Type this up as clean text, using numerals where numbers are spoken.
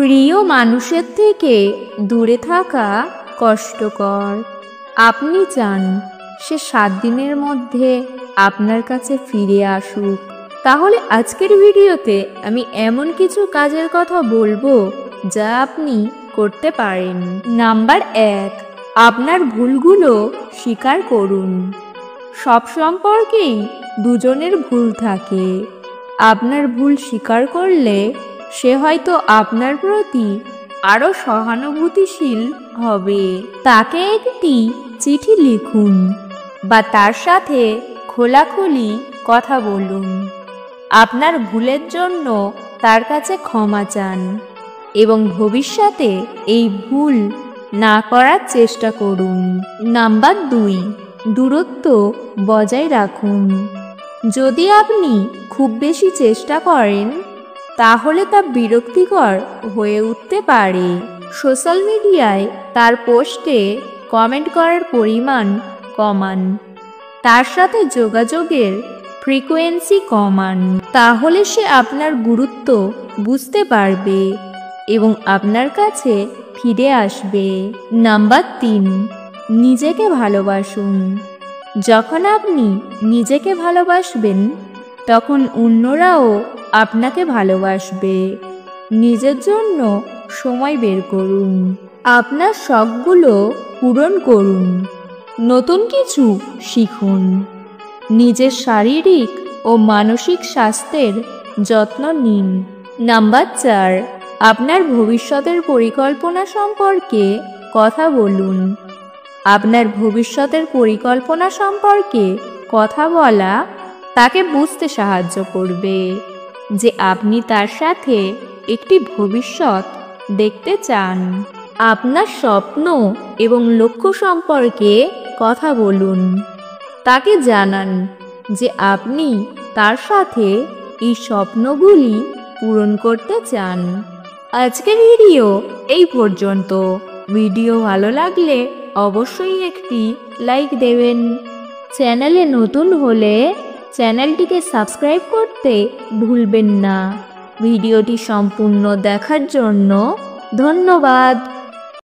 প্রিয় মানুষের থেকে দূরে থাকা কষ্টকর। আপনি চান সে 7 দিনের মধ্যে আপনার কাছে ফিরে আসুক। তাহলে আজকের ভিডিওতে আমি এমন কিছু কাজের কথা বলবো যা আপনি করতে পারেন। নাম্বার 1, আপনার ভুলগুলো স্বীকার করুন। সব সম্পর্কেই দুজনের ভুল থাকে। আপনার ভুল স্বীকার করলে সে হয়তো আপনার প্রতি আরও সহানুভূতিশীল হবে। তাকে একটি চিঠি লিখুন বা তার সাথে খোলাখুলি কথা বলুন। আপনার ভুলের জন্য তার কাছে ক্ষমা চান এবং ভবিষ্যতে এই ভুল না করার চেষ্টা করুন। নাম্বার 2, দূরত্ব বজায় রাখুন। যদি আপনি খুব বেশি চেষ্টা করেন তাহলে তা বিরক্তিকর হয়ে উঠতে পারে। সোশ্যাল মিডিয়ায় তার পোস্টে কমেন্ট করার পরিমাণ কমান। তার সাথে যোগাযোগের ফ্রিকোয়েন্সি কমান। তাহলে সে আপনার গুরুত্ব বুঝতে পারবে এবং আপনার কাছে ফিরে আসবে। নাম্বার 3, নিজেকে ভালোবাসুন। যখন আপনি নিজেকে ভালোবাসবেন তখন অন্যরাও আপনাকে ভালোবাসবে। নিজের জন্য সময় বের করুন। আপনার শখগুলো পূরণ করুন। নতুন কিছু শিখুন। নিজের শারীরিক ও মানসিক স্বাস্থ্যের যত্ন নিন। নাম্বার 4, আপনার ভবিষ্যতের পরিকল্পনা সম্পর্কে কথা বলুন। আপনার ভবিষ্যতের পরিকল্পনা সম্পর্কে কথা বলা তাকে বুঝতে সাহায্য করবে যে আপনি তার সাথে একটি ভবিষ্যৎ দেখতে চান। আপনার স্বপ্ন এবং লক্ষ্য সম্পর্কে কথা বলুন। তাকে জানান যে আপনি তার সাথে এই স্বপ্নগুলি পূরণ করতে চান। আজকের ভিডিও এই পর্যন্ত। ভিডিও ভালো লাগলে অবশ্যই একটি লাইক দেবেন। চ্যানেলে নতুন হলে চ্যানেলটিকে সাবস্ক্রাইব করতে ভুলবেন না। ভিডিওটি সম্পূর্ণ দেখার জন্য ধন্যবাদ।